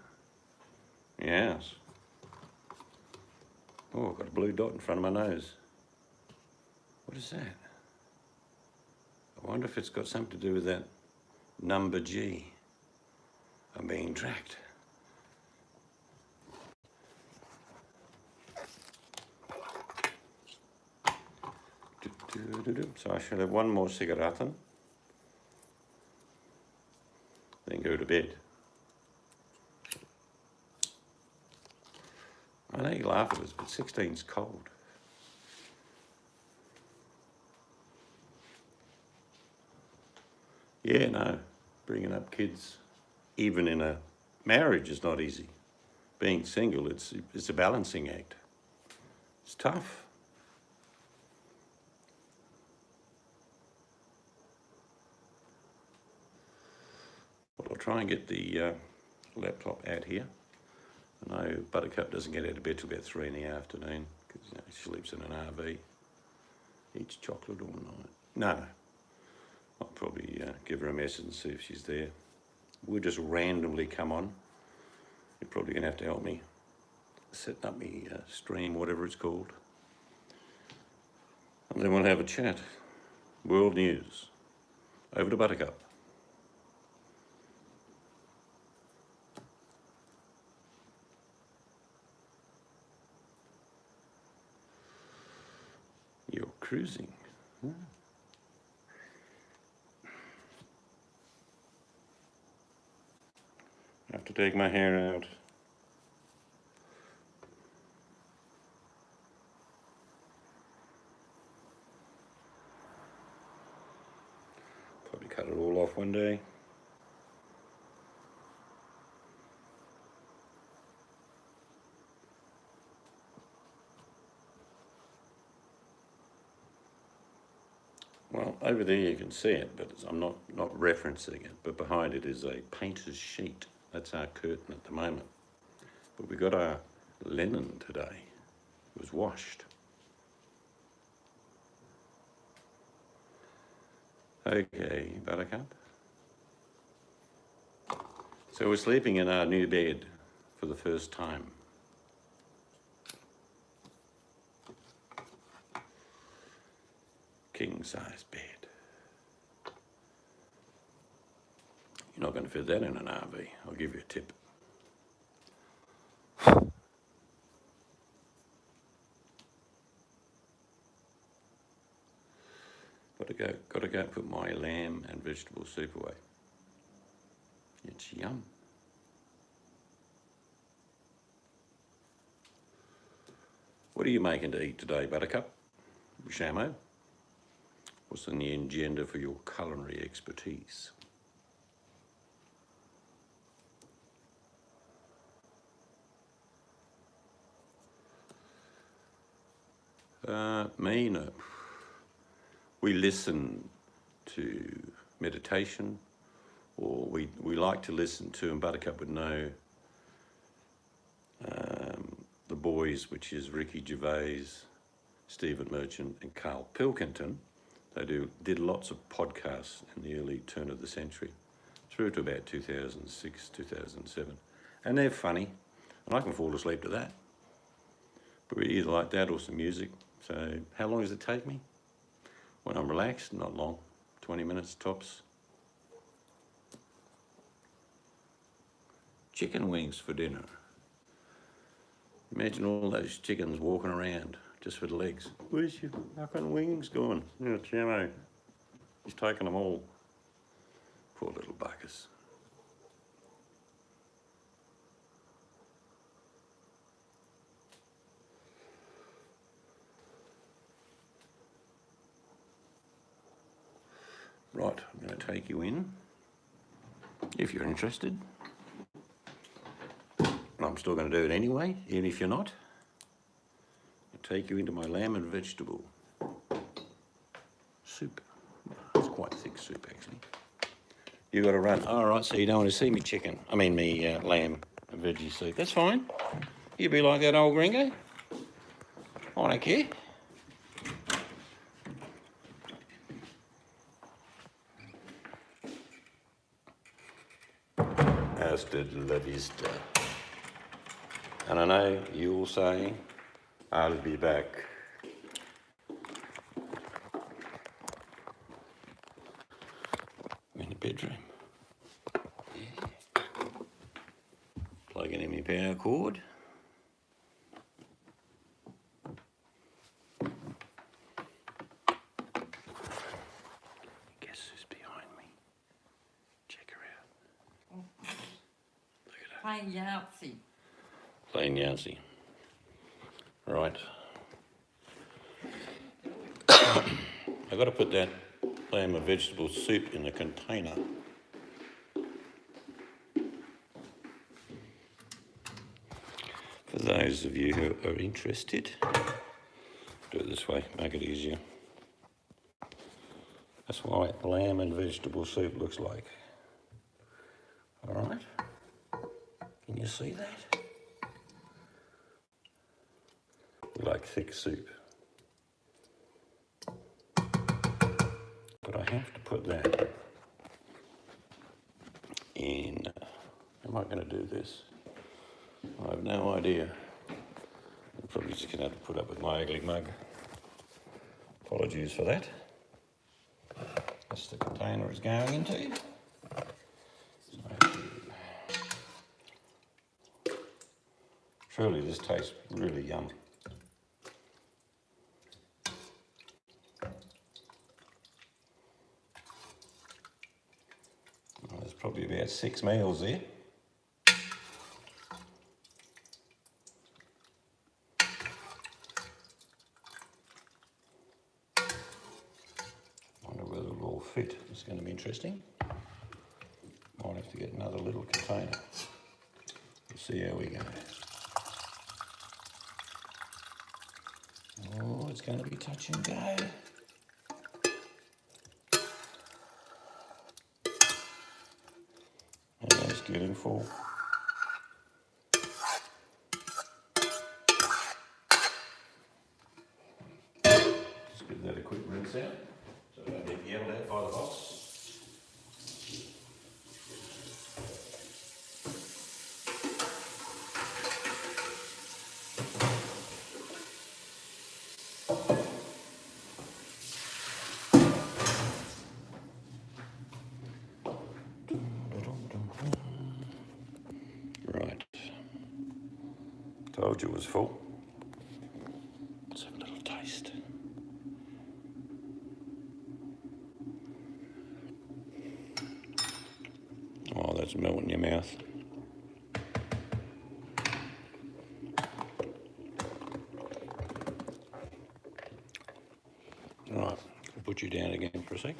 Yes. Oh, I've got a blue dot in front of my nose. What is that? I wonder if it's got something to do with that number G. I'm being tracked. So I shall have one more cigarette then go to bed. I know you laugh at this, but 16's cold. Yeah, no, bringing up kids, even in a marriage, is not easy. Being single, it's a balancing act. It's tough. Well, I'll try and get the laptop out here. I know Buttercup doesn't get out of bed till about 3 in the afternoon because she sleeps in an RV, eats chocolate all night. No, I'll probably give her a message and see if she's there. We'll just randomly come on. You're probably going to have to help me set up my stream, whatever it's called. And then we'll have a chat. World news. Over to Buttercup. You're cruising. I have to take my hair out. Probably cut it all off one day. Well, over there you can see it, but I'm not referencing it, but behind it is a painter's sheet. That's our curtain at the moment. But we got our linen today. It was washed. Okay, Buttercup. So we're sleeping in our new bed for the first time. King-size bed. You're not going to fit that in an RV. I'll give you a tip. Got to go put my lamb and vegetable soup away. It's yum. What are you making to eat today, Buttercup? Shamo? What's on the agenda for your culinary expertise? Me, no. We listen to meditation, or we like to listen to, and Buttercup would know, The Boys, which is Ricky Gervais, Stephen Merchant and Carl Pilkington. They did lots of podcasts in the early turn of the century, through to about 2006, 2007. And they're funny, and I can fall asleep to that. But we either like that or some music. So how long does it take me? When I'm relaxed, not long, 20 minutes tops. Chicken wings for dinner. Imagine all those chickens walking around just for the legs. Where's your fucking wings gone? Yeah, Chamo. He's taken them all. Poor little buggers. Right, I'm going to take you in, if you're interested. And I'm still going to do it anyway, even if you're not. take you into my lamb and vegetable soup. It's quite thick soup, actually. You got to run. All right, so you don't want to see me me lamb and veggie soup. That's fine. You be like that old gringo. I don't care. Hasta la vista. And I know you'll say, I'll be back. In the bedroom. Yeah. Plugging in my power cord. Guess who's behind me? Check her out. Look at her. Playing Yahtzee. Playing Yahtzee. Right. I've got to put that lamb and vegetable soup in a container. For those of you who are interested, do it this way, make it easier. That's what lamb and vegetable soup looks like. All right? Can you see that? Like thick soup. But I have to put that in. Am I going to do this? I have no idea. I'm probably just going to have to put up with my ugly mug. Apologies for that. That's the container it's going into. Truly, this tastes really yum. Well, there's probably about 6 meals there. Wonder whether it'll all fit. It's going to be interesting. Might have to get another little container. We'll see how we go. Oh, it's going to be touch and go. And it's getting full. Just give that a quick rinse out so I don't get yelled at by the boss. Right. Told you it was full. Let's have a little taste. Oh, that's melting in your mouth. All right, I'll put you down again for a sec.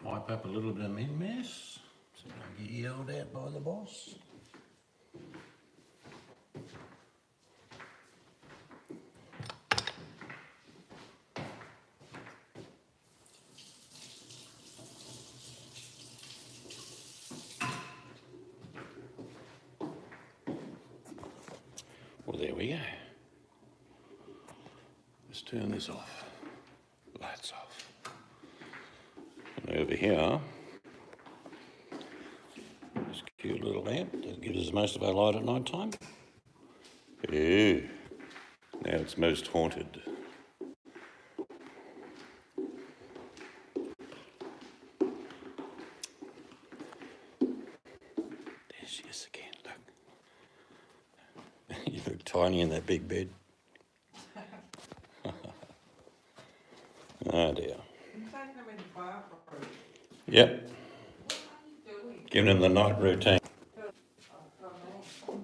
Wipe up a little bit of my mess so I don't get yelled at by the boss. Well, there we go. Let's turn this off. Lights off. And over here, this cute little lamp that gives us most of our light at night time. Ooh, now it's most haunted. There she is again, look. You look tiny in that big bed. Oh dear. Yep. Giving him the night routine.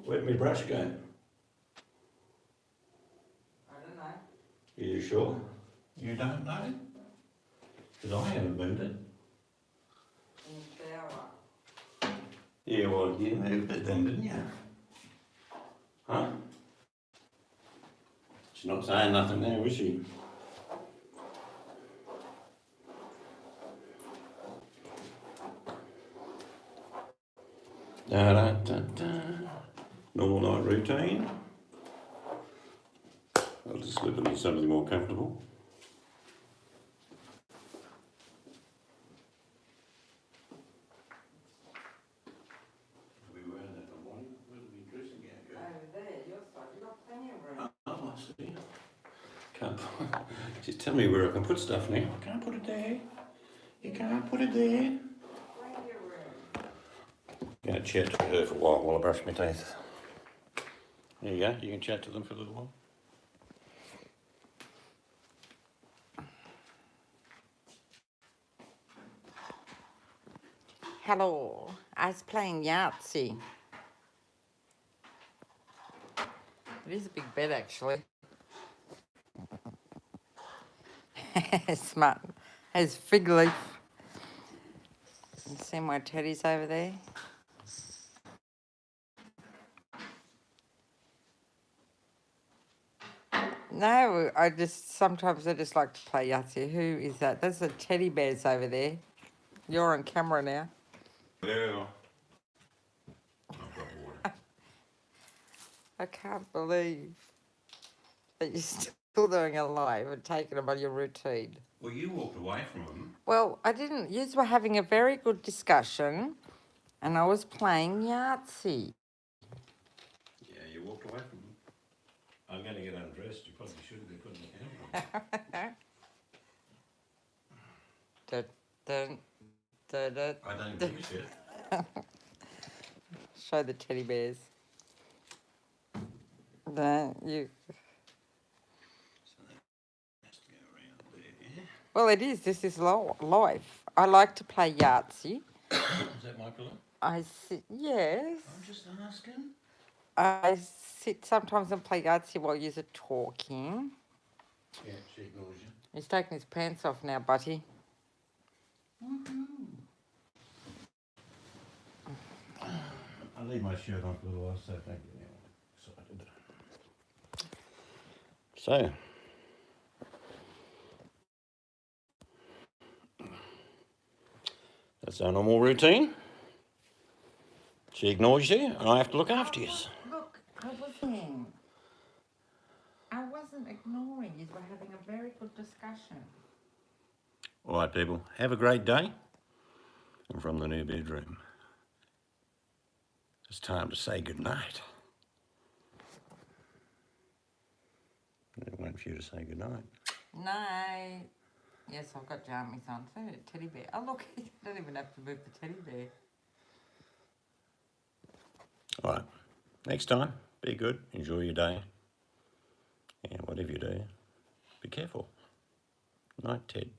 Where'd my brush go? I don't know. Are you sure? You don't know? Because I haven't moved it. In the shower. Yeah, well, you moved it then, didn't you? Huh? She's not saying nothing now, is she? Da, da, da, da. Normal night routine. I'll just slip into something more comfortable. We were in that morning. Where did we dressing gown go? Over there, your side. You've got plenty of room. Oh, I see. Can't put, just tell me where I can put stuff now. I can't put it there. You can't put it there. Plenty of room. I'm going to chat to her for a while I brush my teeth. There you go. You can chat to them for a little while. Hello. I was playing Yahtzee. It is a big bed, actually. Smart. Has fig leaf. You see my teddies over there? No, sometimes I just like to play Yahtzee. Who is that? That's the teddy bears over there. You're on camera now. Yeah. I've got water. I can't believe that you're still doing a live and taking them on your routine. Well, you walked away from them. Well, I didn't. You were having a very good discussion and I was playing Yahtzee. Yeah, you walked away from them. I'm going to get undressed. You probably shouldn't be putting the camera on. Dun, dun, dun, dun. I don't give a shit. Show the teddy bears. No, you. So that has to go around there. Well, it is. This is life. I like to play Yahtzee. Is that my pillow? I sit. Yes. I'm just asking. I sit sometimes and play Yahtzee while you're talking. Yeah, she ignores you. He's taking his pants off now, Butty. Woohoo. I'll leave my shirt on for a little while so I don't get excited. So, that's our normal routine. She ignores you and I have to look after you. Look, I wasn't ignoring you. We're having a very good discussion. All right, people, have a great day. And from the new bedroom, it's time to say goodnight. Wait for you to say goodnight. Night. Yes, I've got jammies on. So a teddy bear. Oh, look, you don't even have to move the teddy bear. All right, next time, be good, enjoy your day. And whatever you do, be careful. Night, Ted.